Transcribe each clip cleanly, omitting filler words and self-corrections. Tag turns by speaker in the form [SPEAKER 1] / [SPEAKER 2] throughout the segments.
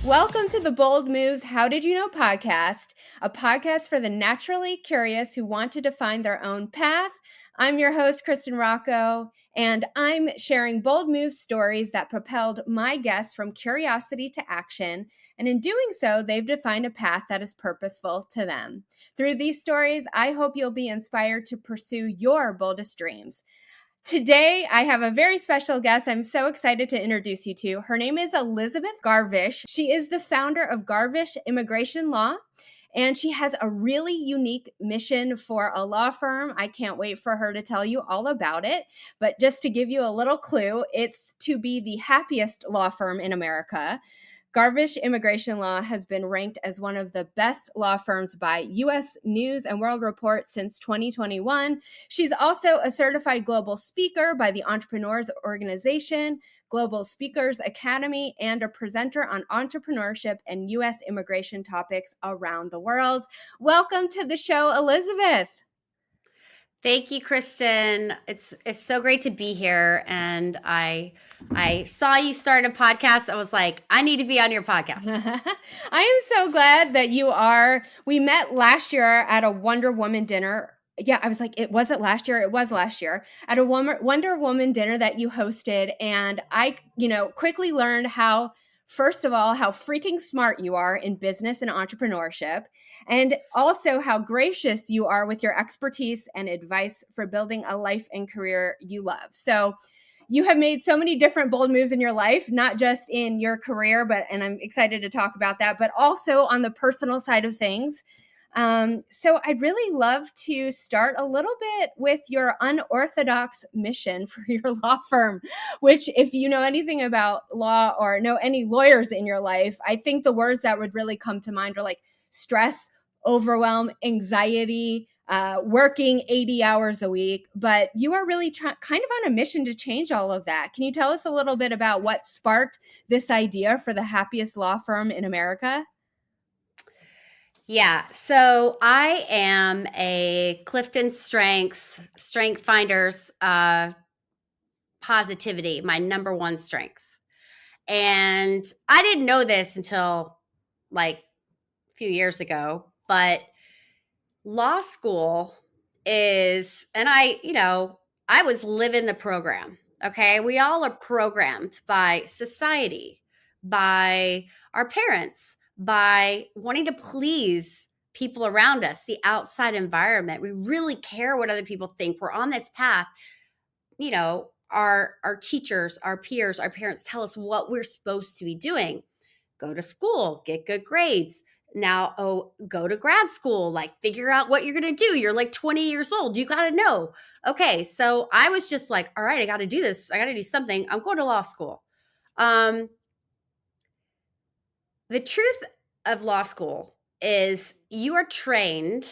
[SPEAKER 1] Welcome to the Bold Moves How Did You Know podcast, a podcast for the naturally curious who want to define their own path. I'm your host, Kristen Rocco, and I'm sharing bold move stories that propelled my guests from curiosity to action. And in doing so, they've defined a path that is purposeful to them. Through these stories, I hope you'll be inspired to pursue your boldest dreams. Today, I have a very special guest I'm so excited to introduce you to. Her name is Elizabeth Garvish. She is the founder of Garvish Immigration Law, and she has a really unique mission for a law firm. I can't wait for her to tell you all about it. But just to give you a little clue, it's to be the happiest law firm in America. Garvish Immigration Law has been ranked as one of the best law firms by U.S. News and World Report since 2021. She's also a certified global speaker by the Entrepreneurs Organization, Global Speakers Academy, and a presenter on entrepreneurship and U.S. immigration topics around the world. Welcome to the show, Elizabeth.
[SPEAKER 2] Thank you, Kristen. It's so great to be here. And I saw you start a podcast. I was like, I need to be on your podcast.
[SPEAKER 1] I am so glad that you are. We met last year at a Wonder Woman dinner. Yeah, I was like, it wasn't last year. It was last year at a Wonder Woman dinner that you hosted. And I, quickly learned how, first of all, how freaking smart you are in business and entrepreneurship, and also how gracious you are with your expertise and advice for building a life and career you love. So you have made so many different bold moves in your life, not just in your career, and I'm excited to talk about that, but also on the personal side of things. So I'd really love to start a little bit with your unorthodox mission for your law firm, which, if you know anything about law or know any lawyers in your life, I think the words that would really come to mind are like stress, overwhelm, anxiety, working 80 hours a week. But you are really kind of on a mission to change all of that. Can you tell us a little bit about what sparked this idea for the happiest law firm in America?
[SPEAKER 2] Yeah. So I am a Clifton Strength Finders positivity, my number one strength. And I didn't know this until like a few years ago, but law school is, and I was living the program. Okay. We all are programmed by society, by our parents, by wanting to please people around us, the outside environment. We really care what other people think. We're on this path. Our teachers, our peers, our parents tell us what we're supposed to be doing. Go to school, get good grades. Now, go to grad school, like figure out what you're going to do. You're like 20 years old. You got to know. Okay. So I was just like, all right, I got to do this. I got to do something. I'm going to law school. The truth of law school is you are trained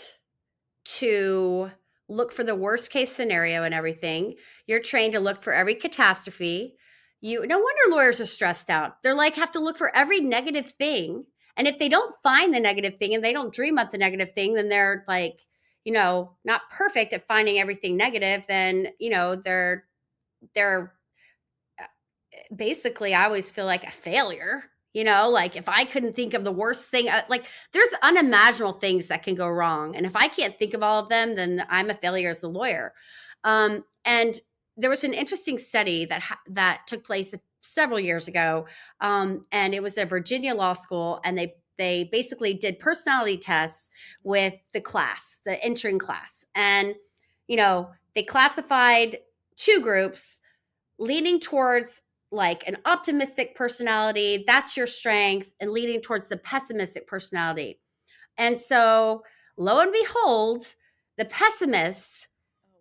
[SPEAKER 2] to look for the worst case scenario and everything. You're trained to look for every catastrophe. No wonder lawyers are stressed out. They're like have to look for every negative thing. And if they don't find the negative thing and they don't dream up the negative thing, then they're like, not perfect at finding everything negative. Then, they're basically, I always feel like a failure. Like if I couldn't think of the worst thing, like there's unimaginable things that can go wrong. And if I can't think of all of them, then I'm a failure as a lawyer. And there was an interesting study that took place several years ago. And it was a Virginia law school. And they basically did personality tests with the class, the entering class. And, they classified two groups leaning towards like an optimistic personality, that's your strength, and leaning towards the pessimistic personality. And so, lo and behold, the pessimist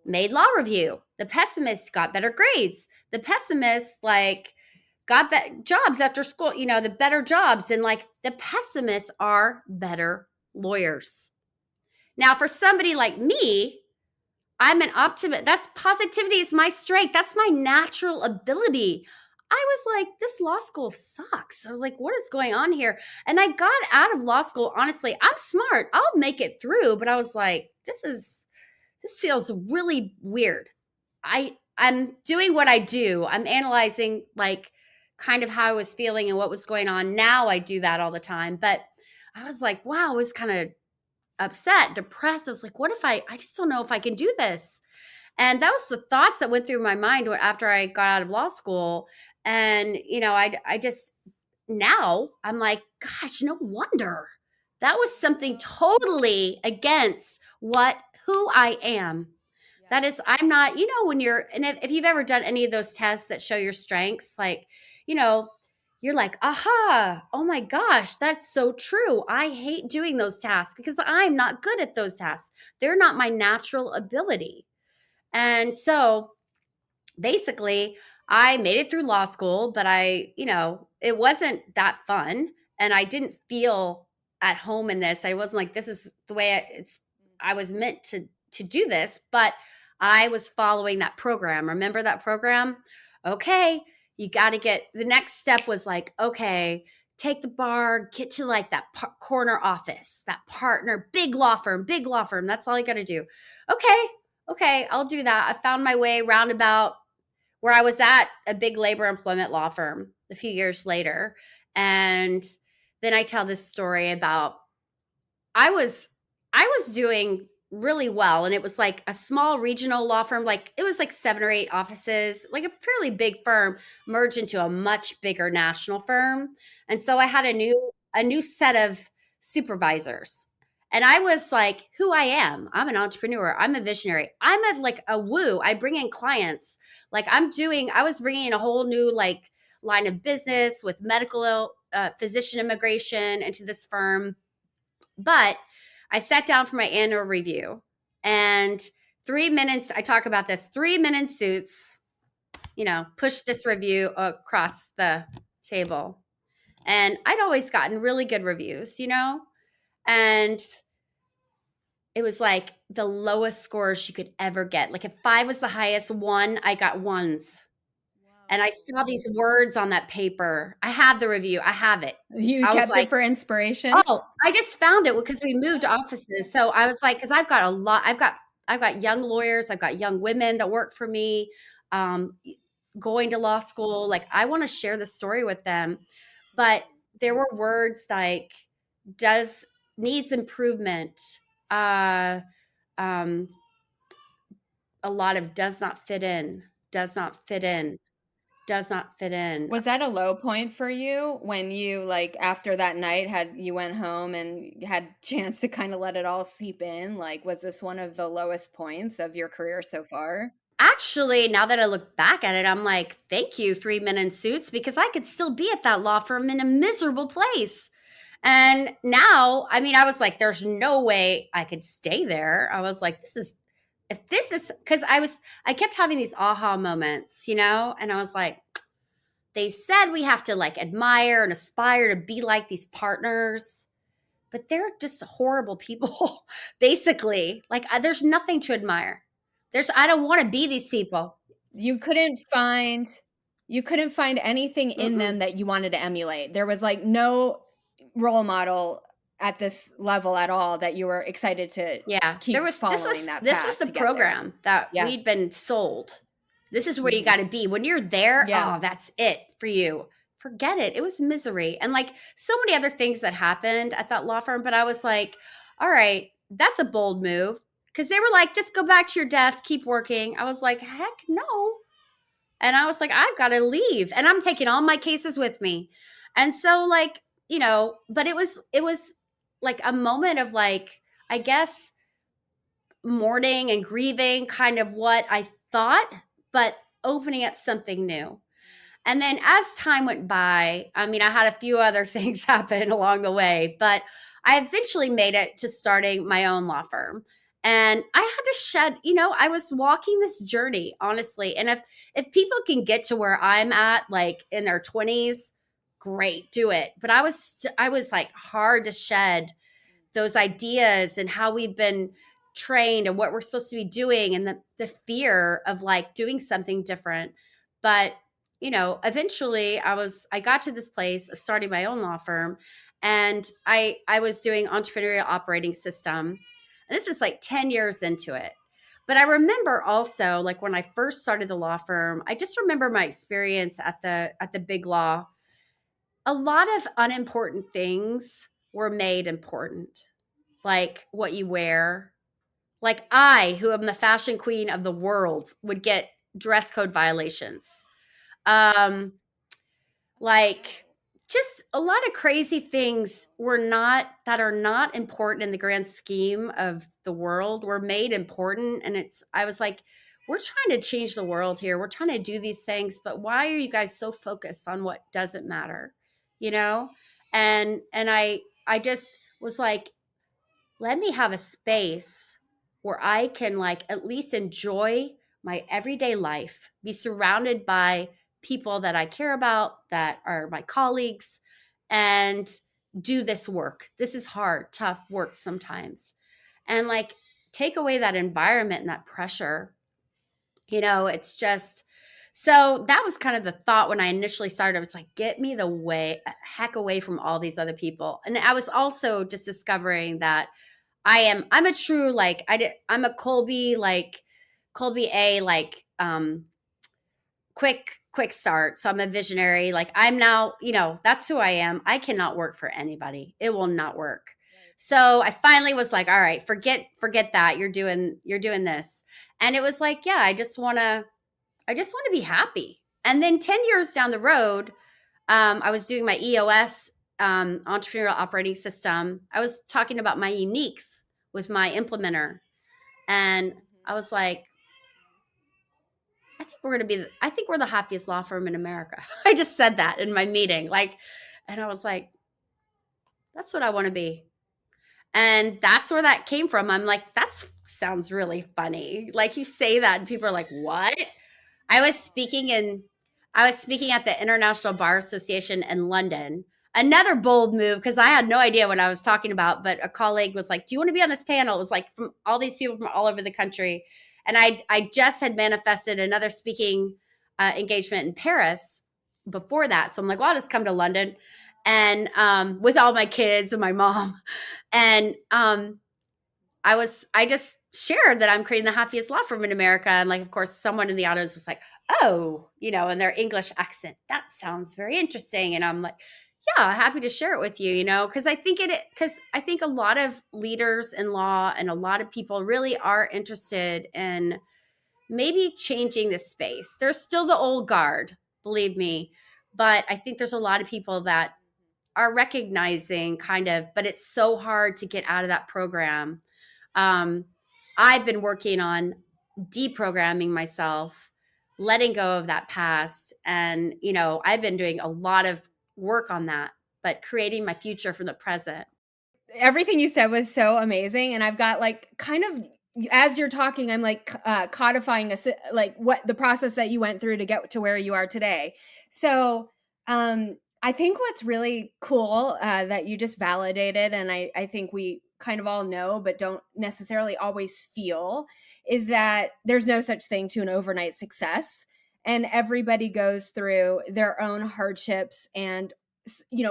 [SPEAKER 2] made law review. The pessimist got better grades. The pessimist got jobs after school, the better jobs, and the pessimists are better lawyers. Now, for somebody like me, I'm an optimist. That's positivity is my strength. That's my natural ability. I was like, this law school sucks. I was like, what is going on here? And I got out of law school. Honestly, I'm smart. I'll make it through. But I was like, this feels really weird. I'm doing what I do. I'm analyzing kind of how I was feeling and what was going on. Now I do that all the time. But I was like, wow, I was kind of upset, depressed. I was like, what if I just don't know if I can do this. And that was the thoughts that went through my mind after I got out of law school. And, I just, now I'm like, gosh, no wonder. That was something totally against who I am. That is, I'm not, when and if you've ever done any of those tests that show your strengths, like, you know, you're like, aha, oh my gosh, that's so true. I hate doing those tasks because I'm not good at those tasks. They're not my natural ability. And so basically, I made it through law school, but it wasn't that fun. And I didn't feel at home in this. I wasn't like, this is the way I was meant to do this, but I was following that program. Remember that program? Okay, you got to the next step was like, okay, take the bar, get to like that corner office, that partner, big law firm. That's all you got to do. Okay, I'll do that. I found my way roundabout where I was at a big labor employment law firm a few years later. And then I tell this story about I was doing really well, and it was like a small regional law firm, like it was like 7 or 8 offices, like a fairly big firm merged into a much bigger national firm. And so I had a new set of supervisors. And I was like, who I am. I'm an entrepreneur. I'm a visionary. I'm like a woo. I bring in clients. Like I was bringing in a whole new like line of business with medical physician immigration into this firm. But I sat down for my annual review, and 3 minutes, I talk about this 3-minute suits, push this review across the table. And I'd always gotten really good reviews, and it was like the lowest scores you could ever get. Like if 5 was the highest, 1, I got 1s. And I saw these words on that paper. I have the review. I have it.
[SPEAKER 1] You
[SPEAKER 2] I was
[SPEAKER 1] kept it
[SPEAKER 2] like,
[SPEAKER 1] for inspiration?
[SPEAKER 2] oh, I just found it because we moved offices. So I was like, because I've got a lot. I've got young lawyers. I've got young women that work for me, going to law school. Like I want to share the story with them. But there were words like needs improvement. Uh, um, a lot of does not fit in, does not fit in, does not fit in.
[SPEAKER 1] Was that a low point for you when you like after that night you went home and had chance to kind of let it all seep in? Like was this one of the lowest points of your career so far?
[SPEAKER 2] Actually, now that I look back at it, I'm like, thank you, 3 Men in Suits, because I could still be at that law firm in a miserable place. And now, I mean, I was like, there's no way I could stay there. I was like, if this is, because I kept having these aha moments, and I was like, they said we have to like admire and aspire to be like these partners, but they're just horrible people, basically. Like, there's nothing to admire. I don't want to be these people.
[SPEAKER 1] You couldn't find anything in
[SPEAKER 2] Mm-mm.
[SPEAKER 1] them that you wanted to emulate. There was like no role model at this level at all that you were excited to
[SPEAKER 2] Yeah,
[SPEAKER 1] keep following that
[SPEAKER 2] this was
[SPEAKER 1] path
[SPEAKER 2] the
[SPEAKER 1] to get there.
[SPEAKER 2] program that
[SPEAKER 1] Yeah.
[SPEAKER 2] we'd been sold. This is where you
[SPEAKER 1] Mhm.
[SPEAKER 2] got to be. When you're there,
[SPEAKER 1] Yeah.
[SPEAKER 2] oh, that's it for you. Forget it. It was misery. And like so many other things that happened at that law firm, but I was like, all right, that's a bold move. Because they were like, just go back to your desk, keep working. I was like, heck no. And I was like, I've got to leave. And I'm taking all my cases with me. And so like, but it was like a moment of like, I guess mourning and grieving kind of what I thought, but opening up something new. And then as time went by, I mean, I had a few other things happen along the way, but I eventually made it to starting my own law firm. And I had to shed, I was walking this journey, honestly. And if people can get to where I'm at, like in their 20s, great, do it. But I was like hard to shed those ideas and how we've been trained and what we're supposed to be doing and the fear of like doing something different. But, eventually I got to this place of starting my own law firm, and I was doing entrepreneurial operating system. And this is like 10 years into it. But I remember also, like when I first started the law firm, I just remember my experience at the big law. A lot of unimportant things were made important, like what you wear. Like I, who am the fashion queen of the world, would get dress code violations. Um, like just a lot of crazy things were not that are not important in the grand scheme of the world were made important. And it's I was like, we're trying to change the world here, we're trying to do these things, but why are you guys so focused on what doesn't matter, you know? And I just was like, let me have a space where I can like at least enjoy my everyday life, be surrounded by people that I care about, that are my colleagues, and do this work. This is hard, tough work sometimes. And like take away that environment and that pressure. It's just so that was kind of the thought when I initially started. It's like, get me the way heck away from all these other people. And I was also just discovering that I'm a true like I'm a Colby A like quick start. So I'm a visionary. Like I'm now, that's who I am. I cannot work for anybody. It will not work. So I finally was like, all right, forget that. You're doing this. And it was like, yeah, I just want to be happy. And then 10 years down the road, I was doing my EOS entrepreneurial operating system. I was talking about my uniques with my implementer. And I was like, I think we're the happiest law firm in America. I just said that in my meeting. And I was like, that's what I want to be. And that's where that came from. I'm like, that sounds really funny. Like you say that and people are like, what? I was speaking in I was speaking at the International Bar Association in London. Another bold move because I had no idea what I was talking about, but a colleague was like, "Do you want to be on this panel?" It was like from all these people from all over the country, and I just had manifested another speaking engagement in Paris before that, so I'm like, "Well, I'll just come to London," and with all my kids and my mom, and I just shared that I'm creating the happiest law firm in America. And like, of course, someone in the audience was like, oh, in their English accent, that sounds very interesting. And I'm like, yeah, happy to share it with you, because I think a lot of leaders in law and a lot of people really are interested in maybe changing this space. There's still the old guard, believe me. But I think there's a lot of people that are recognizing but it's so hard to get out of that program. um, I've been working on deprogramming myself, letting go of that past. And, I've been doing a lot of work on that, but creating my future from the present.
[SPEAKER 1] Everything you said was so amazing, and I've got like kind of as you're talking, I'm like codifying like what the process that you went through to get to where you are today. So I think what's really cool that you just validated, and I think we kind of all know but don't necessarily always feel, is that there's no such thing to an overnight success, and everybody goes through their own hardships and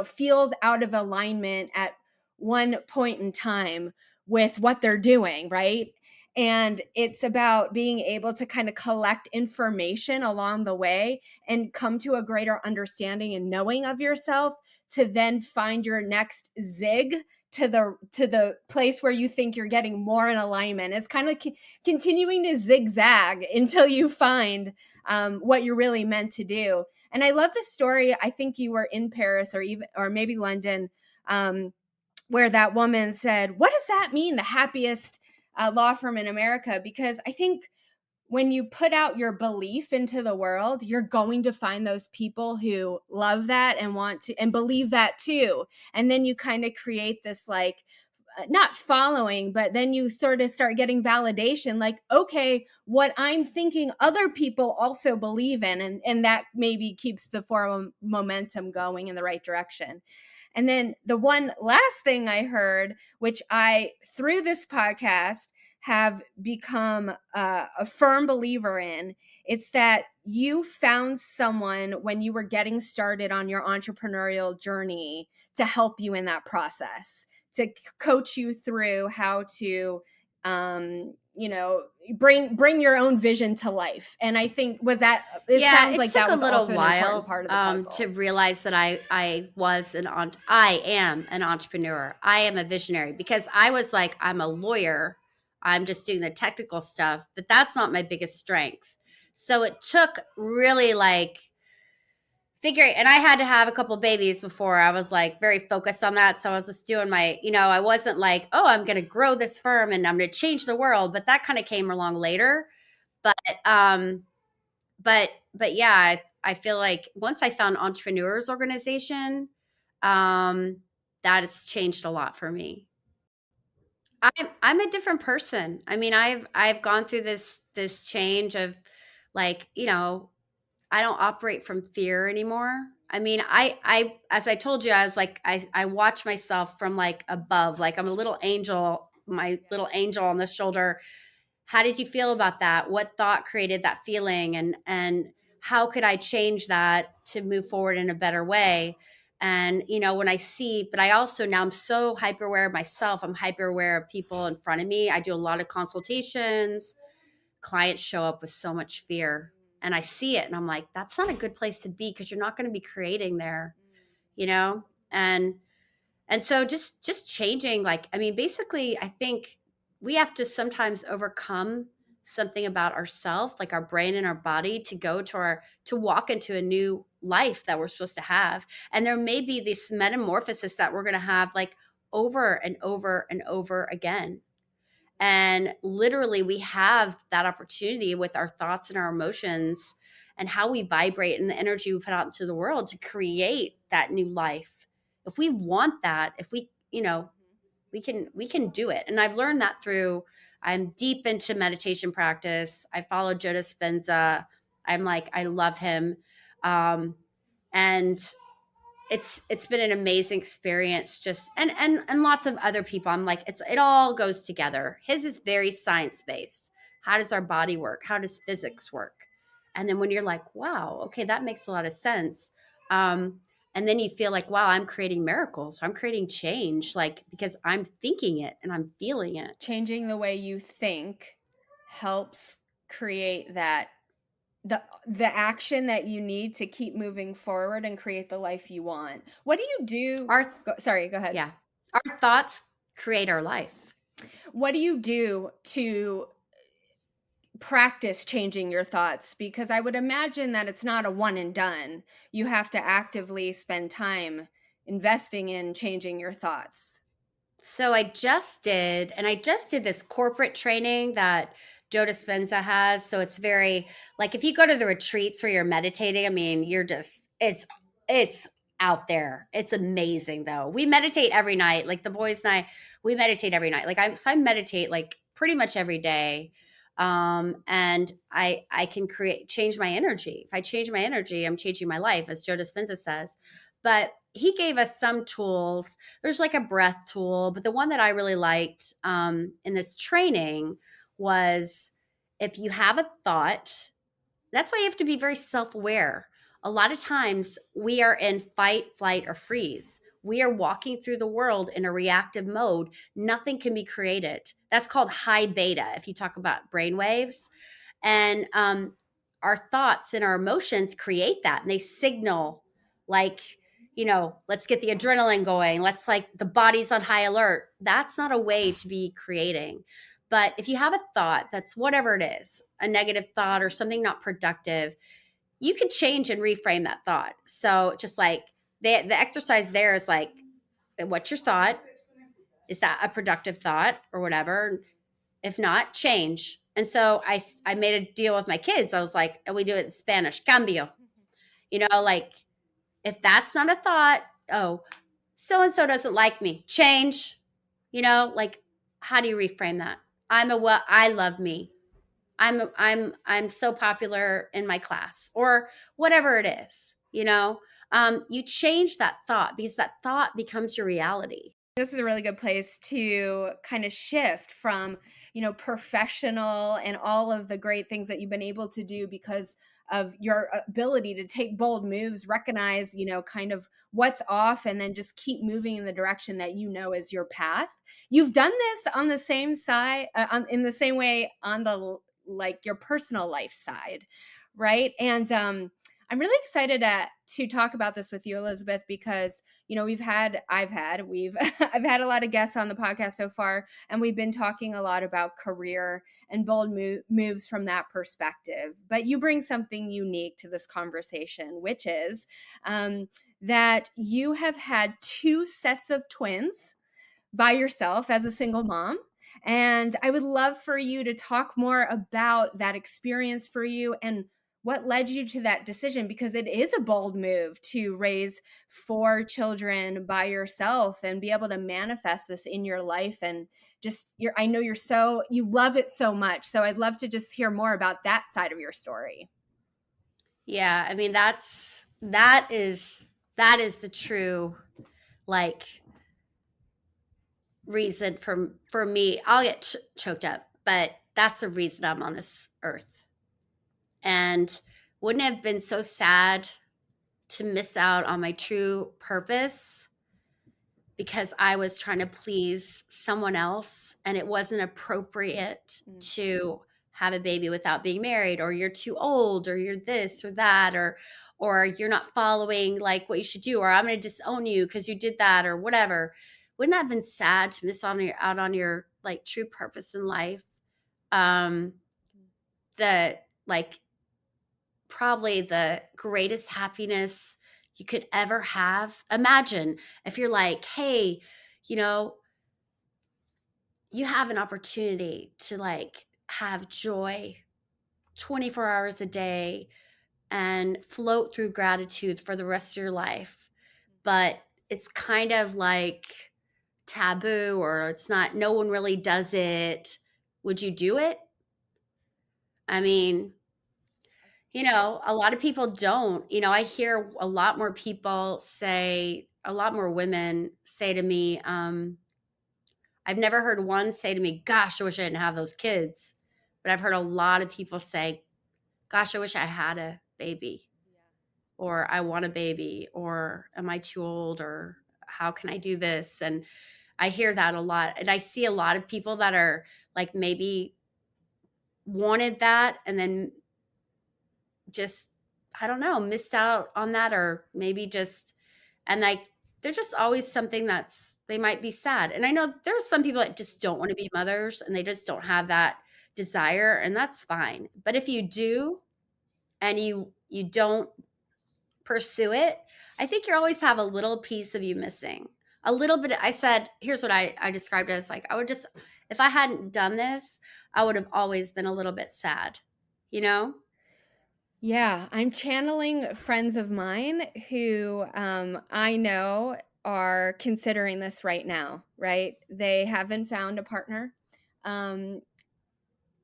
[SPEAKER 1] feels out of alignment at one point in time with what they're doing, right? And it's about being able to kind of collect information along the way and come to a greater understanding and knowing of yourself to then find your next zig to the place where you think you're getting more in alignment. It's kind of continuing to zigzag until you find what you're really meant to do. And I love the story. I think you were in Paris or maybe London, where that woman said, "What does that mean? The happiest law firm in America?" Because I think when you put out your belief into the world, you're going to find those people who love that and want to and believe that too. And then you kind of create this like not following, but then you sort of start getting validation like, okay, what I'm thinking other people also believe in. And that maybe keeps the forward momentum going in the right direction. And then the one last thing I heard, which I, through this podcast, have become a firm believer in, it's that you found someone when you were getting started on your entrepreneurial journey to help you in that process, to coach you through how to you know, bring your own vision to life. And I think it
[SPEAKER 2] Yeah,
[SPEAKER 1] sounds
[SPEAKER 2] it
[SPEAKER 1] like
[SPEAKER 2] took
[SPEAKER 1] that
[SPEAKER 2] a
[SPEAKER 1] was
[SPEAKER 2] little
[SPEAKER 1] also an important
[SPEAKER 2] while
[SPEAKER 1] part of the puzzle.
[SPEAKER 2] to realize that I am an entrepreneur. I am a visionary, because I was like, I'm a lawyer. I'm just doing the technical stuff, but that's not my biggest strength. So it took really like figuring, and I had to have a couple babies before I was like very focused on that. So I was just doing I wasn't like, oh, I'm going to grow this firm and I'm going to change the world. But that kind of came along later. But, um, but yeah, I feel like once I found Entrepreneurs Organization, that has changed a lot for me. I'm a different person. I mean, I've gone through this change of like, I don't operate from fear anymore. I mean, I as I told you, I was like, I watch myself from like above, like I'm a little angel, my little angel on the shoulder. How did you feel about that? What thought created that feeling? And how could I change that to move forward in a better way? And when I see, but I also, now I'm so hyper aware of myself. I'm hyper aware of people in front of me. I do a lot of consultations. Clients show up with so much fear, and I see it and I'm like, that's not a good place to be, because you're not going to be creating there, you know? And so just changing, like, I mean, basically, I think we have to sometimes overcome something about ourselves, like our brain and our body, to go to walk into a new life that we're supposed to have. And there may be this metamorphosis that we're going to have, like, over and over and over again. And literally, we have that opportunity with our thoughts and our emotions and how we vibrate and the energy we put out into the world to create that new life. If we want that, if we can do it. And I've learned that through, I'm deep into meditation practice. I follow Joe Dispenza. I'm like, I love him. And it's been an amazing experience, just and lots of other people. I'm like, it all goes together. His is very science based. How does our body work? How does physics work? And then when you're like, wow, okay, that makes a lot of sense. And then you feel like, wow, I'm creating miracles, I'm creating change, like, because I'm thinking it and I'm feeling it.
[SPEAKER 1] Changing the way you think helps create the action that you need to keep moving forward and create the life you want. What do you do? Sorry, go ahead.
[SPEAKER 2] Yeah, our thoughts create our life.
[SPEAKER 1] What do you do to practice changing your thoughts? Because I would imagine that it's not a one and done. You have to actively spend time investing in changing your thoughts.
[SPEAKER 2] So I just did this corporate training that Joe Dispenza has. So it's very, like, if you go to the retreats where you're meditating, I mean, it's out there. It's amazing though. We meditate every night. Like the boys and we meditate every night. Like I meditate like pretty much every day. And I can change my energy. If I change my energy, I'm changing my life, as Joe Dispenza says. But he gave us some tools. There's like a breath tool, but the one that I really liked in this training was, if you have a thought, that's why you have to be very self-aware. A lot of times we are in fight, flight, or freeze. We are walking through the world in a reactive mode. Nothing can be created. That's called high beta, if you talk about brain waves. And our thoughts and our emotions create that, and they signal, like, let's get the adrenaline going. Let's, like, the body's on high alert. That's not a way to be creating. But if you have a thought that's whatever it is, a negative thought or something not productive, you can change and reframe that thought. So just like the exercise there is like, what's your thought? Is that a productive thought or whatever? If not, change. And so I made a deal with my kids. I was like, and we do it in Spanish, cambio. Like, if that's not a thought, oh, so and so doesn't like me, change. Like, how do you reframe that? I love me. I'm so popular in my class, or whatever it is. You change that thought, because that thought becomes your reality.
[SPEAKER 1] This is a really good place to kind of shift from, professional and all of the great things that you've been able to do because of your ability to take bold moves, recognize, kind of what's off, and then just keep moving in the direction that is your path. You've done this on the same side, in the same way on the like your personal life side, right? And I'm really excited to talk about this with you, Elizabeth, because we've I've had a lot of guests on the podcast so far, and we've been talking a lot about career and bold moves from that perspective. But you bring something unique to this conversation, which is that you have had two sets of twins by yourself as a single mom. And I would love for you to talk more about that experience for you and what led you to that decision, because it is a bold move to raise four children by yourself and be able to manifest this in your life. And I know you love it so much. So I'd love to just hear more about that side of your story.
[SPEAKER 2] Yeah, I mean that is the true like reason for me. I'll get choked up, but that's the reason I'm on this earth. And wouldn't it have been so sad to miss out on my true purpose because I was trying to please someone else and it wasn't appropriate to have a baby without being married, or you're too old, or you're this or that, or you're not following like what you should do, or I'm going to disown you because you did that, or whatever. Wouldn't that have been sad to miss out on your like true purpose in life? The like probably the greatest happiness you could ever have. Imagine if you're like, hey, you know, you have an opportunity to like have joy 24 hours a day and float through gratitude for the rest of your life. But it's kind of like taboo, or it's not, no one really does it. Would you do it? I mean, a lot of people don't. I hear a lot more people say, a lot more women say to me, I've never heard one say to me, gosh, I wish I didn't have those kids. But I've heard a lot of people say, gosh, I wish I had a baby, or I want a baby, or am I too old, or how can I do this? And I hear that a lot. And I see a lot of people that are like maybe wanted that and then just, I don't know, missed out on that, or maybe just, and like, they're just always something they might be sad. And I know there's some people that just don't want to be mothers and they just don't have that desire, and that's fine. But if you do, and you don't pursue it, I think you always have a little piece of you missing. A little bit. I said, here's what I described it as, like, I would just, if I hadn't done this, I would have always been a little bit sad, you know?
[SPEAKER 1] Yeah, I'm channeling friends of mine who I know are considering this right now, right? They haven't found a partner. Um,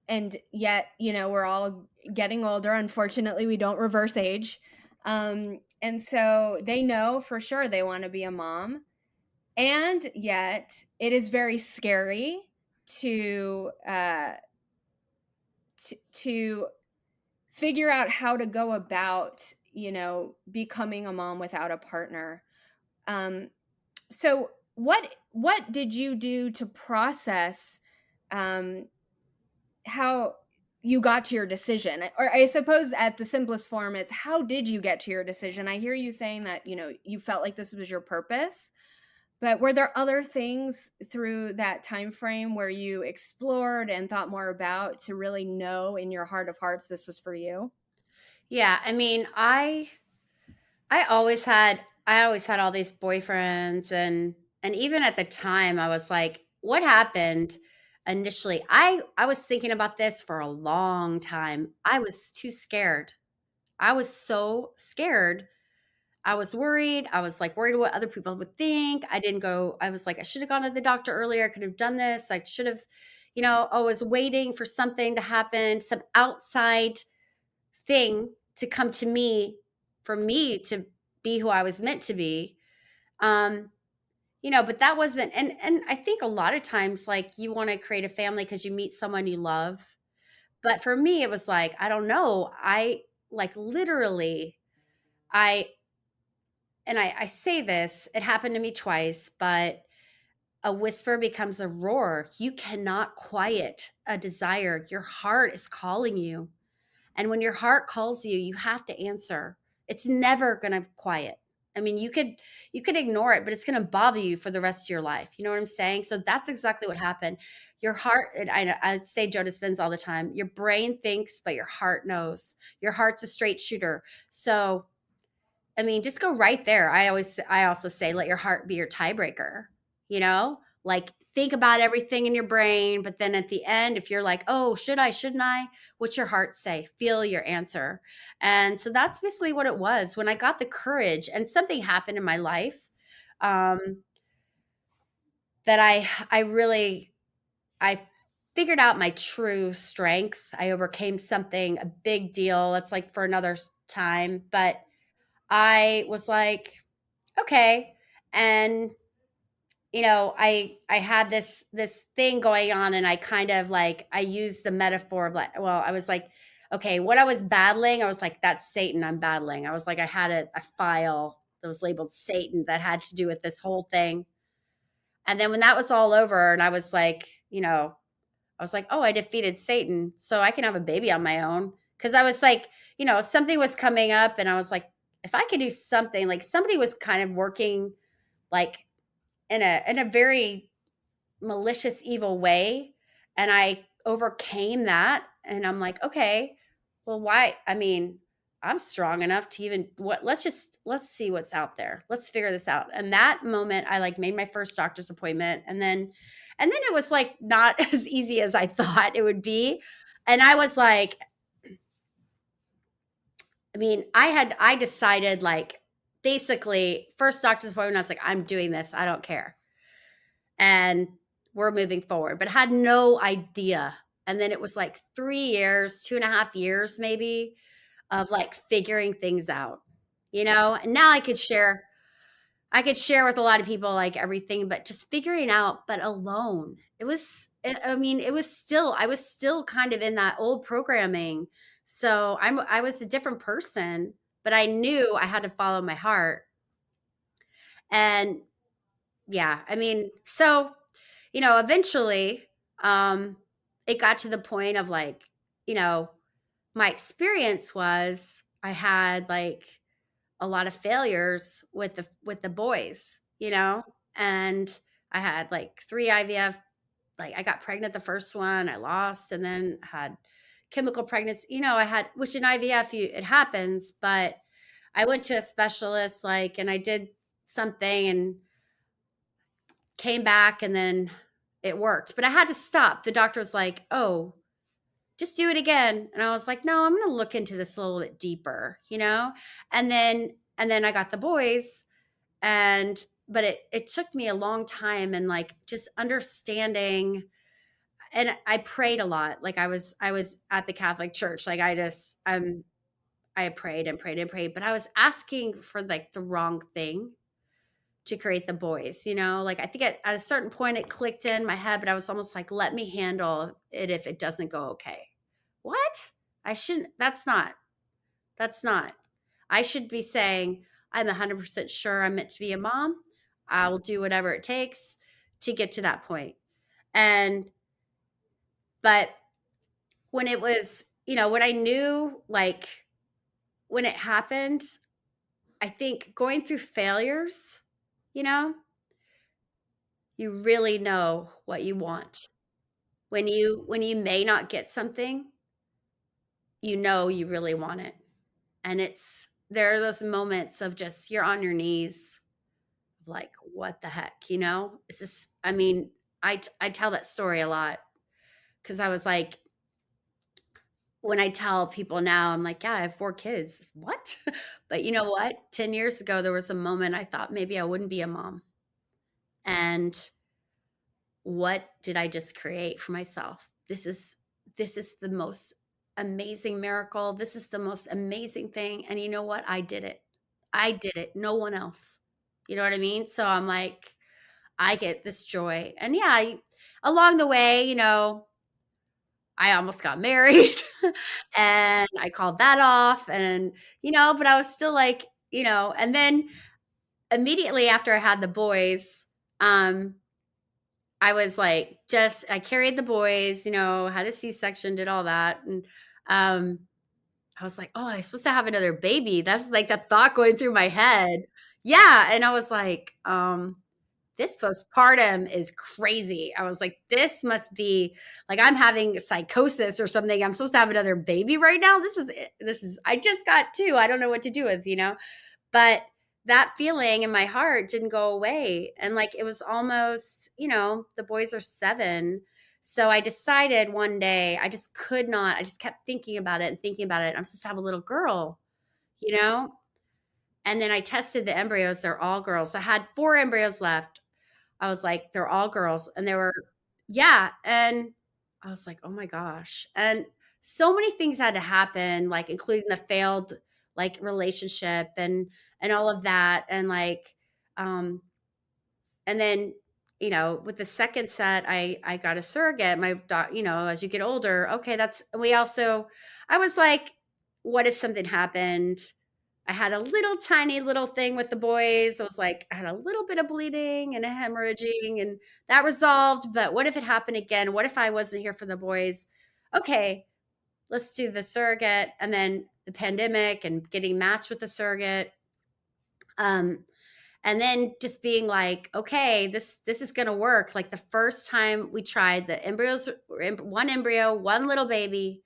[SPEAKER 1] and yet, we're all getting older. Unfortunately, we don't reverse age. And so they know for sure they want to be a mom. And yet, it is very scary to to figure out how to go about, becoming a mom without a partner. So what did you do to process how you got to your decision? Or I suppose at the simplest form, it's how did you get to your decision? I hear you saying that, you felt like this was your purpose, but were there other things through that time frame where you explored and thought more about to really know in your heart of hearts this was for you?
[SPEAKER 2] Yeah. I mean, I always had all these boyfriends, and even at the time I was like, what happened initially? I was thinking about this for a long time. I was too scared. I was so scared. I was worried. I was like worried what other people would think. I was like, I should have gone to the doctor earlier. I could have done this. I should have, I was waiting for something to happen, some outside thing to come to me, for me to be who I was meant to be. Um, but that wasn't, and I think a lot of times, like, you wanna create a family because you meet someone you love, but for me, it was like, I don't know, like, literally, I I say this, it happened to me twice, but a whisper becomes a roar. You cannot quiet a desire. Your heart is calling you. And when your heart calls you, you have to answer. It's never going to quiet. I mean, you could ignore it, but it's going to bother you for the rest of your life. You know what I'm saying? So that's exactly what happened. Your heart, and I say Joe Dispenza all the time. Your brain thinks, but your heart knows. Your heart's a straight shooter. So I mean, just go right there. I also say, let your heart be your tiebreaker, like, think about everything in your brain. But then at the end, if you're like, oh, should I, shouldn't I? What's your heart say? Feel your answer. And so that's basically what it was when I got the courage and something happened in my life, um, that I figured out my true strength. I overcame something, a big deal. That's like for another time. But I was like, okay. And I had this thing going on, and I kind of like, I used the metaphor of like, well, I was like, okay, what I was battling, I was like, that's Satan I'm battling. I was like, I had a file that was labeled Satan that had to do with this whole thing. And then when that was all over, and I was like, I was like, oh, I defeated Satan, so I can have a baby on my own. Because I was like, something was coming up, and I was like, if I could do something, like somebody was kind of working like in a very malicious, evil way, and I overcame that. And I'm like, okay, well, why? I mean, I'm strong enough to even what? Let's see what's out there. Let's figure this out. And that moment, I like made my first doctor's appointment, and then it was like not as easy as I thought it would be. And I was like, I mean, I decided, like, basically first doctor's appointment, I was like, I'm doing this. I don't care. And we're moving forward, but had no idea. And then it was like 3 years, 2.5 years maybe, of like figuring things out, and now I could share with a lot of people like everything, but just figuring out, but alone. I mean, I was still kind of in that old programming. So I was a different person, but I knew I had to follow my heart. And yeah, I mean, so eventually, um, it got to the point of like, you know, my experience was I had like a lot of failures with the boys, and I had like 3 IVF. Like, I got pregnant the first one, I lost, and then had chemical pregnancy. I had, which in IVF it happens, but I went to a specialist, like, and I did something and came back, and then it worked. But I had to stop. The doctor was like, "Oh, just do it again." And I was like, "No, I'm going to look into this a little bit deeper." And then I got the boys, and but it took me a long time, and like just understanding. And I prayed a lot. Like, I was at the Catholic Church. Like, I prayed and prayed and prayed, but I was asking for like the wrong thing to create the boys, like, I think at a certain point it clicked in my head, but I was almost like, let me handle it if it doesn't go okay. What? I shouldn't. That's not I should be saying, I'm 100% sure I'm meant to be a mom. I will do whatever it takes to get to that point. And but when it was, when I knew, like, when it happened, I think going through failures, you know you really know what you want. When you may not get something, you really want it. And there are those moments of just, you're on your knees, like, what the heck, It's just, I mean, I tell that story a lot, because I was like, when I tell people now, I'm like, yeah, I have 4 kids. What? But you know what? 10 years ago, there was a moment I thought maybe I wouldn't be a mom. And what did I just create for myself? This is the most amazing miracle. This is the most amazing thing. And you know what? I did it. I did it. No one else. You know what I mean? So I'm like, I get this joy. And yeah, along the way, I almost got married and I called that off and, but I was still like, and then immediately after I had the boys, um, I was like, I carried the boys, had a C-section, did all that. And, um, I was like, "Oh, I'm supposed to have another baby." That's like the thought going through my head. Yeah, and I was like, "This postpartum is crazy." I was like, "This must be like I'm having psychosis or something. I'm supposed to have another baby right now. This is I just got 2. I don't know what to do with." But that feeling in my heart didn't go away. And like it was almost, the boys are 7. So I decided one day I just could not, I just kept thinking about it and thinking about it. I'm supposed to have a little girl, you know? And then I tested the embryos. They're all girls. I had 4 embryos left. I was like, they're all girls. And they were, yeah. And I was like, oh my gosh. And so many things had to happen, like including the failed like relationship and all of that. And like, um, and then, with the second set, I got a surrogate. My doc, as you get older, okay, I was like, what if something happened? I had a little tiny little thing with the boys. I was like, I had a little bit of bleeding and a hemorrhaging, and that resolved. But what if it happened again? What if I wasn't here for the boys? Okay, let's do the surrogate. And then the pandemic and getting matched with the surrogate. Um, and then just being like, okay, this is going to work. Like the first time we tried the embryos, one embryo, one little baby,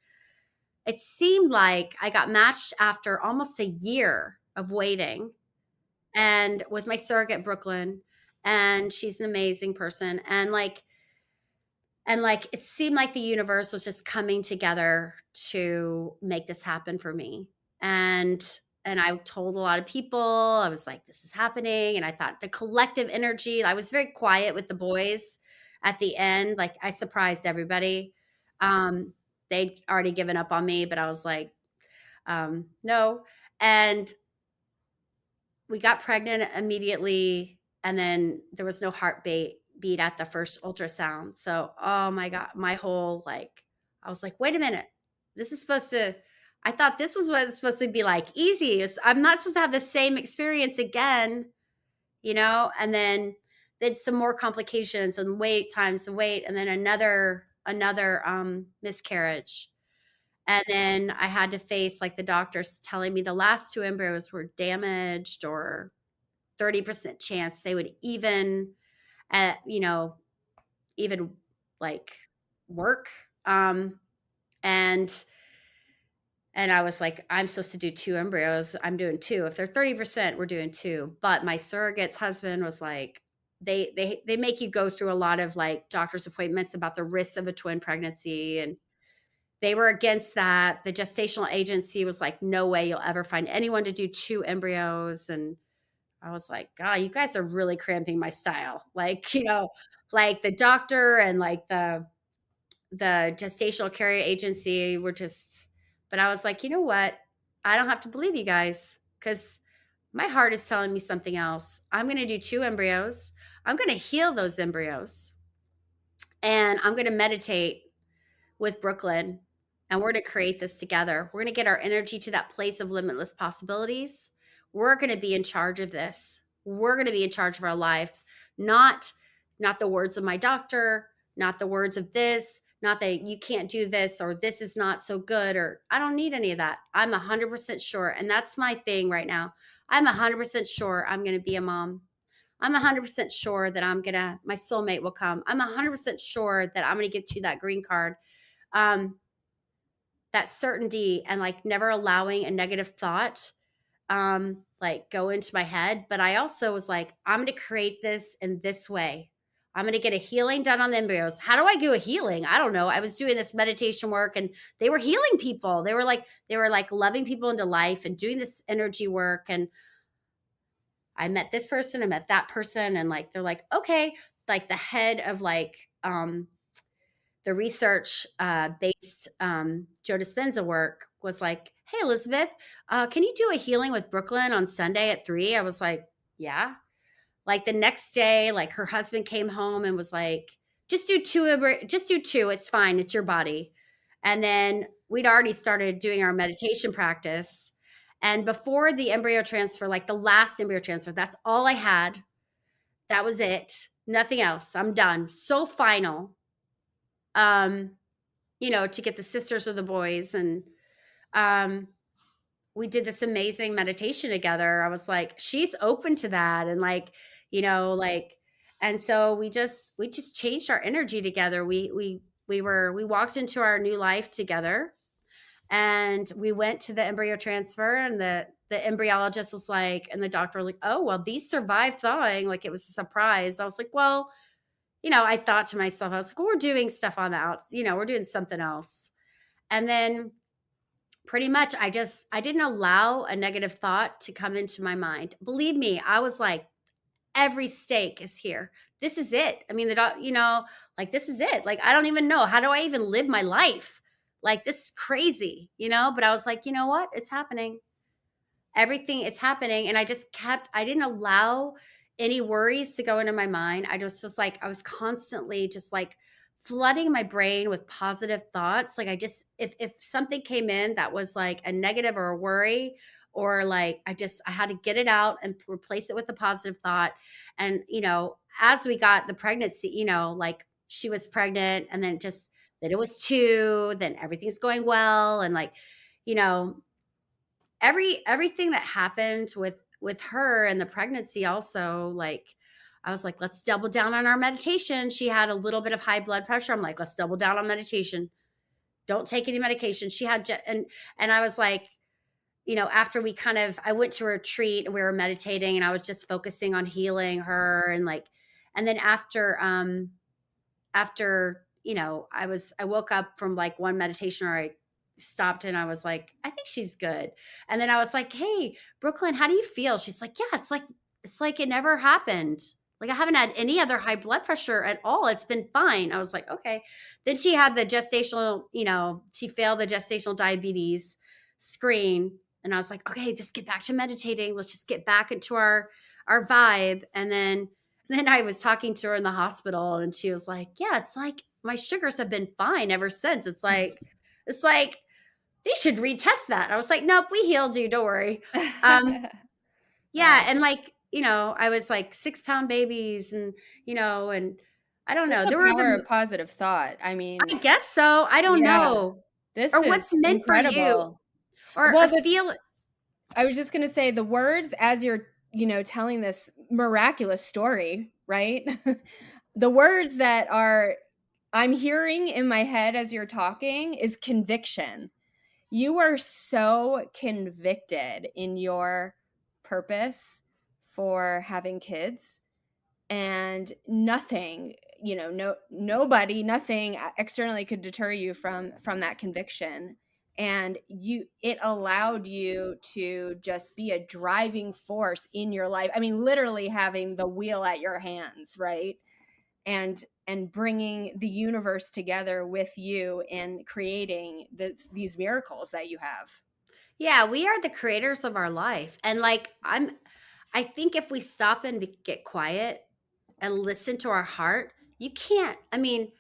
[SPEAKER 2] it seemed like I got matched after almost a year of waiting, and with my surrogate Brooklyn, and she's an amazing person, and like it seemed like the universe was just coming together to make this happen for me. And I told a lot of people, I was like, this is happening. And I thought the collective energy, I was very quiet with the boys at the end. Like I surprised everybody. Um, they'd already given up on me, but I was like, no. And we got pregnant immediately, and then there was no heartbeat beat at the first ultrasound. So, oh my God, my whole like, I was like, wait a minute, this is supposed to. I thought this was what it's supposed to be like easy. I'm not supposed to have the same experience again. And then some more complications and wait times and wait, and then another miscarriage. And then I had to face like the doctors telling me the last 2 embryos were damaged, or 30% chance they would uh, you know, even like work. And I was like, I'm supposed to do 2 embryos. I'm doing 2. If they're 30%, we're doing 2. But my surrogate's husband was like, they make you go through a lot of like doctor's appointments about the risks of a twin pregnancy, and they were against that. The gestational agency was like, no way you'll ever find anyone to do 2 embryos. And I was like, God, you guys are really cramping my style. Like, like the doctor and like the gestational carrier agency were just, but I was like, you know what? I don't have to believe you guys, because my heart is telling me something else. I'm going to do 2 embryos. I'm going to heal those embryos, and I'm going to meditate with Brooklyn, and we're going to create this together. We're going to get our energy to that place of limitless possibilities. We're going to be in charge of this. We're going to be in charge of our lives, not the words of my doctor, not the words of this, not that you can't do this or this is not so good, or I don't need any of that. I'm 100% sure, and that's my thing right now. I'm 100% sure I'm going to be a mom. I'm 100% sure that my soulmate will come. I'm 100% sure that I'm going to get you that green card. um that certainty, and like never allowing a negative thought like go into my head. But I also was like, I'm going to create this in this way. I'm going to get a healing done on the embryos. How do I do a healing? I don't know. I was doing this meditation work, and they were healing people. They were like loving people into life and doing this energy work. And I met this person, I met that person, and like they're like, okay, like the head of like the research based Joe Dispenza work was like, hey, Elizabeth, can you do a healing with Brooklyn on Sunday at 3? I was like, yeah. Like the next day, like her husband came home and was like, just do two. It's fine. It's your body. And then we'd already started doing our meditation practice. And before the embryo transfer, like the last embryo transfer, that's all I had. That was it. Nothing else. I'm done. So final. Um, to get the sisters or the boys. And um, we did this amazing meditation together. I was like, she's open to that. And like, and so we just changed our energy together. We walked into our new life together, and we went to the embryo transfer, and the embryologist was like, and the doctor was like, oh, well, these survived thawing. Like, it was a surprise. I was like, well, I thought to myself, I was like, well, we're doing stuff on the outs, we're doing something else. And then pretty much I didn't allow a negative thought to come into my mind. Believe me, I was like, every stake is here. This is it. I mean, like, this is it. Like, I don't even know. How do I even live my life? Like, this is crazy, but I was like, you know what? It's happening. Everything, it's happening. And I didn't allow any worries to go into my mind. I just like, I was constantly just like flooding my brain with positive thoughts. Like, if something came in that was like a negative or a worry, or like, I had to get it out and replace it with a positive thought. And, as we got the pregnancy, like, she was pregnant, and then just that it was two, then everything's going well. And like, you know, everything that happened with her and the pregnancy also, like, I was like, let's double down on our meditation. She had a little bit of high blood pressure. I'm like, let's double down on meditation. Don't take any medication. She had and I was like, after I went to a retreat and we were meditating, and I was just focusing on healing her. And like, and then after I woke up from like one meditation, or I stopped, and I was like, I think she's good. And then I was like, hey, Brooklyn, how do you feel? She's like, yeah, it's like it never happened. Like, I haven't had any other high blood pressure at all. It's been fine. I was like, okay. Then she had the she failed the gestational diabetes screen. And I was like, okay, just get back to meditating. Let's just get back into our vibe. And then I was talking to her in the hospital, and she was like, yeah, it's like my sugars have been fine ever since. It's like they should retest that. I was like, nope, we healed you. Don't worry. Yeah.
[SPEAKER 1] Wow.
[SPEAKER 2] And like, I was like 6-pound babies, and I don't
[SPEAKER 1] That's
[SPEAKER 2] know.
[SPEAKER 1] the
[SPEAKER 2] There were
[SPEAKER 1] power of positive thought. I mean,
[SPEAKER 2] I guess so. I don't
[SPEAKER 1] yeah,
[SPEAKER 2] know.
[SPEAKER 1] this
[SPEAKER 2] Or
[SPEAKER 1] is
[SPEAKER 2] what's meant for you,
[SPEAKER 1] incredible.
[SPEAKER 2] or
[SPEAKER 1] Well,
[SPEAKER 2] a feel.
[SPEAKER 1] I was just going to say the words as you're, telling this miraculous story, right? The words that I'm hearing in my head as you're talking is conviction. You are so convicted in your purpose for having kids, and nothing, nobody, nothing externally could deter you from that conviction. And it allowed you to just be a driving force in your life. I mean, literally having the wheel at your hands, right? And bringing the universe together with you and creating these miracles that you have.
[SPEAKER 2] Yeah, we are the creators of our life. And like, I think if we stop and get quiet and listen to our heart, you can't. I mean,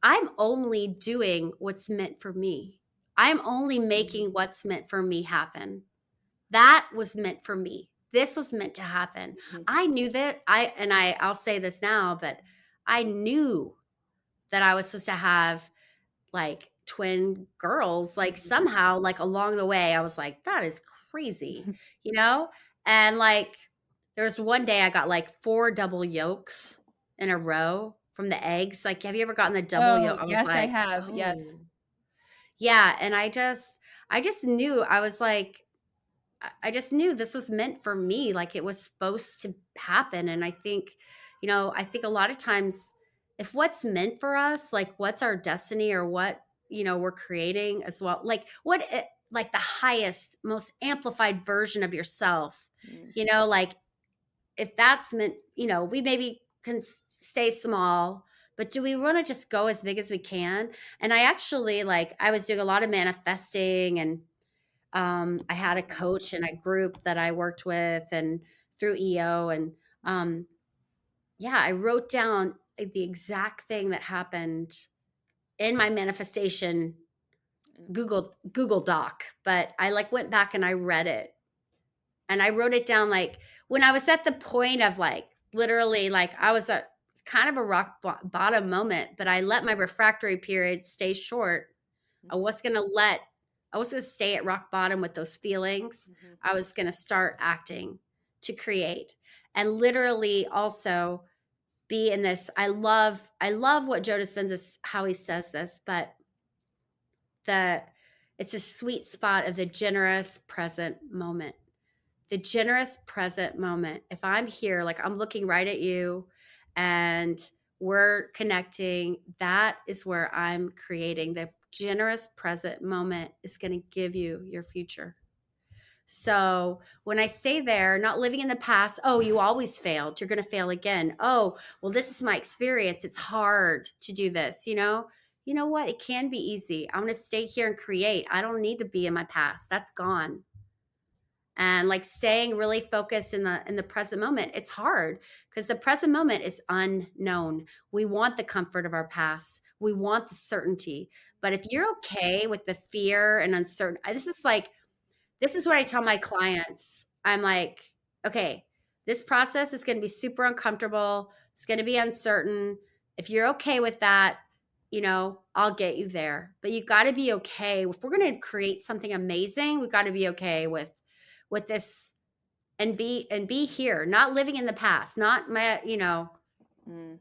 [SPEAKER 2] I'm only doing what's meant for me. I'm only making what's meant for me happen. That was meant for me. This was meant to happen.
[SPEAKER 1] Mhm.
[SPEAKER 2] I knew that. I'll say this now, but I knew that I was supposed to have like twin girls, like somehow, like along the way. I was like, that is crazy, you know? And like, there's one day I got like 4 double yolks in a row from the eggs. Like, have you ever gotten the double
[SPEAKER 1] Oh,
[SPEAKER 2] yolk? I was
[SPEAKER 1] yes, I
[SPEAKER 2] like,
[SPEAKER 1] have. Yes.
[SPEAKER 2] oh, yeah. And I just knew. I was like, I just knew this was meant for me. Like, it was supposed to happen. And I think a lot of times, if what's meant for us, like what's our destiny, or what, we're creating as well, like like the highest, most amplified version of yourself,
[SPEAKER 1] Mm.
[SPEAKER 2] like if that's meant, we maybe can stay small, but do we want to just go as big as we can? And I actually, like, I was doing a lot of manifesting, and I had a coach and a group that I worked with, and through EO, and yeah, I wrote down the exact thing that happened in my manifestation Google Doc, but I like went back and I read it and I wrote it down like when I was at the point of like literally like I was at kind of a bottom moment, but I let my refractory period stay short. I
[SPEAKER 1] Mhm,
[SPEAKER 2] was gonna let I was gonna stay at rock bottom with those feelings.
[SPEAKER 1] mhm,
[SPEAKER 2] I was gonna start acting to create and literally also be in this. I love what Joe Dispenza how he says this, but the it's a sweet spot of the generous present moment. The generous present moment. If I'm here, like I'm looking right at you and we're connecting, that is where I'm creating. The generous present moment is going to give you your future. So when I stay there, not living in the past, oh, you always failed. You're going to fail again. Oh, well, this is my experience. It's hard to do this, you know? You know what? It can be easy. I'm going to stay here and create. I don't need to be in my past. That's gone. And like staying really focused in the present moment, it's hard because the present moment is unknown. We want the comfort of our past. We want the certainty. But if you're okay with the fear and uncertainty, this is what I tell my clients. I'm like, okay, this process is going to be super uncomfortable. It's going to be uncertain. If you're okay with that, I'll get you there. But you got to be okay. If we're going to create something amazing, we've got to be okay with this and be here, not living in the past, not my.
[SPEAKER 1] mm.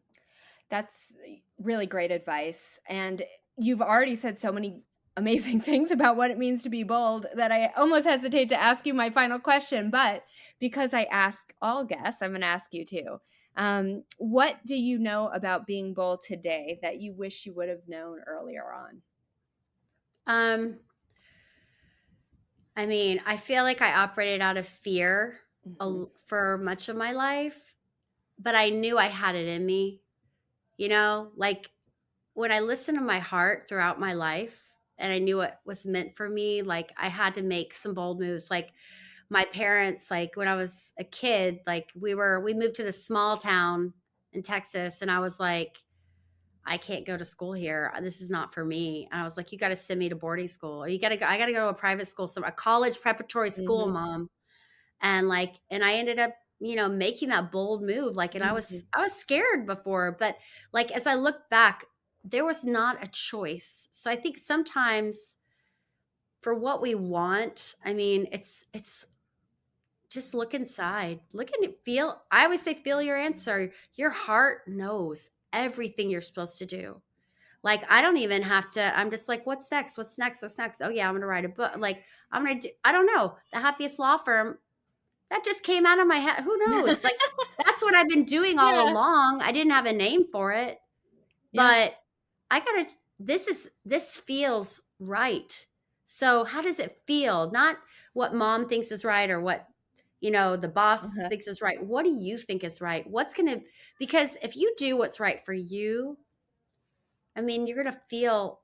[SPEAKER 1] That's really great advice. And you've already said so many amazing things about what it means to be bold that I almost hesitate to ask you my final question. But because I ask all guests, I'm going to ask you too. What do you know about being bold today that you wish you would have known earlier on?
[SPEAKER 2] Um, I mean, I feel like I operated out of fear
[SPEAKER 1] Hmm.
[SPEAKER 2] for much of my life, but I knew I had it in me. Like when I listened to my heart throughout my life and I knew what was meant for me, like I had to make some bold moves. Like my parents, like when I was a kid, like we moved to this small town in Texas and I was like, I can't go to school here. This is not for me. And I was like, you got to send me to boarding school or I got to go to a private school, a college preparatory school,
[SPEAKER 1] Hmm.
[SPEAKER 2] mom. And I ended up making that bold move like and
[SPEAKER 1] Hmm.
[SPEAKER 2] I was scared before but like as I look back there was not a choice. So I think sometimes for what we want, I mean it's just look inside, look and feel. I always say feel your answer. Your heart knows everything you're supposed to do. Like I don't even have to. I'm just like, what's next? What's next? What's next? Oh yeah, I'm gonna write a book. Like I'm gonna do. I don't know. The happiest law firm. That just came out of my head. Who knows? Like, that's what I've been doing all
[SPEAKER 1] Yeah.
[SPEAKER 2] along. I didn't have a name for it,
[SPEAKER 1] Yeah.
[SPEAKER 2] but I gotta, this feels right. So, how does it feel? Not what mom thinks is right or what, the boss
[SPEAKER 1] Uh-huh.
[SPEAKER 2] thinks is right. What do you think is right? Because if you do what's right for you, I mean, you're gonna feel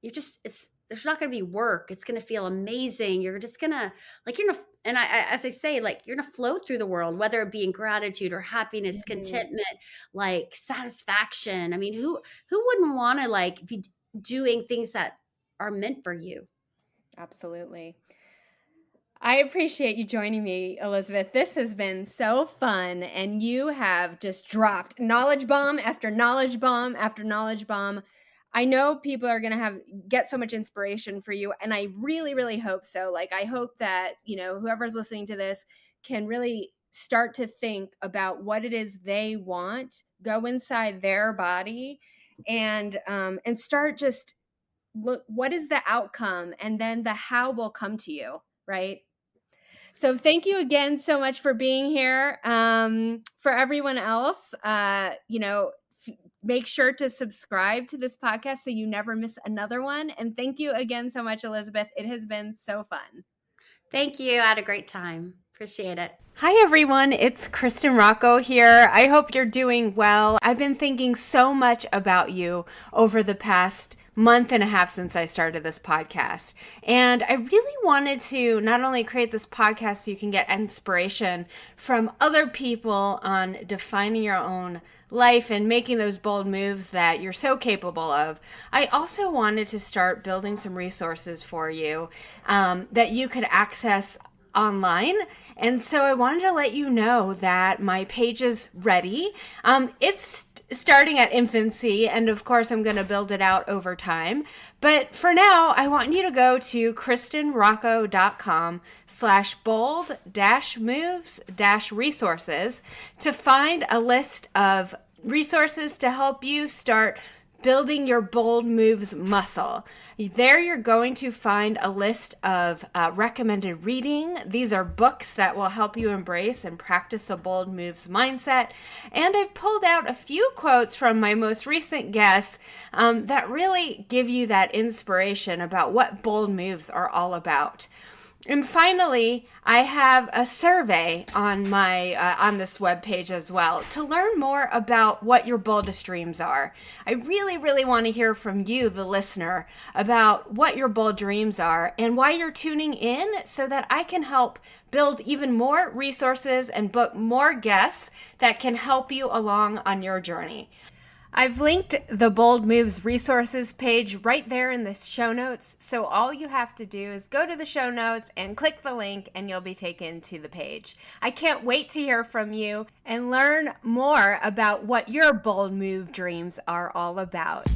[SPEAKER 2] it's there's not gonna be work. It's gonna feel amazing. You're just gonna like you're gonna and as I say, like you're gonna float through the world, whether it be in gratitude or happiness,
[SPEAKER 1] Mhm.
[SPEAKER 2] contentment, like satisfaction. I mean, who wouldn't want to like be doing things that are meant for you?
[SPEAKER 1] Absolutely. I appreciate you joining me, Elizabeth. This has been so fun, and you have just dropped knowledge bomb after knowledge bomb after knowledge bomb. I know people are going to have get so much inspiration for you, and I really, really hope so. Like, I hope that whoever's listening to this can really start to think about what it is they want, go inside their body, and start just look what is the outcome, and then the how will come to you, right? So thank you again so much for being here. For everyone else, make sure to subscribe to this podcast so you never miss another one. And thank you again so much, Elizabeth. It has been so fun.
[SPEAKER 2] Thank you. I had a great time. Appreciate it.
[SPEAKER 1] Hi, everyone. It's Kristen Rocco here. I hope you're doing well. I've been thinking so much about you over the past month and a half since I started this podcast. And I really wanted to not only create this podcast so you can get inspiration from other people on defining your own life and making those bold moves that you're so capable of, I also wanted to start building some resources for you that you could access online. And so I wanted to let you know that my page is ready. It's starting at infancy, and of course I'm going to build it out over time. But for now, I want you to go to kristenrocco.com/bold-moves-resources to find a list of resources to help you start building your bold moves muscle. There you're going to find a list of recommended reading. These are books that will help you embrace and practice a bold moves mindset. And I've pulled out a few quotes from my most recent guests that really give you that inspiration about what bold moves are all about. And finally, I have a survey on my on this webpage as well to learn more about what your boldest dreams are. I really, really want to hear from you, the listener, about what your bold dreams are and why you're tuning in so that I can help build even more resources and book more guests that can help you along on your journey. I've linked the Bold Moves resources page right there in the show notes. So all you have to do is go to the show notes and click the link and you'll be taken to the page. I can't wait to hear from you and learn more about what your bold move dreams are all about.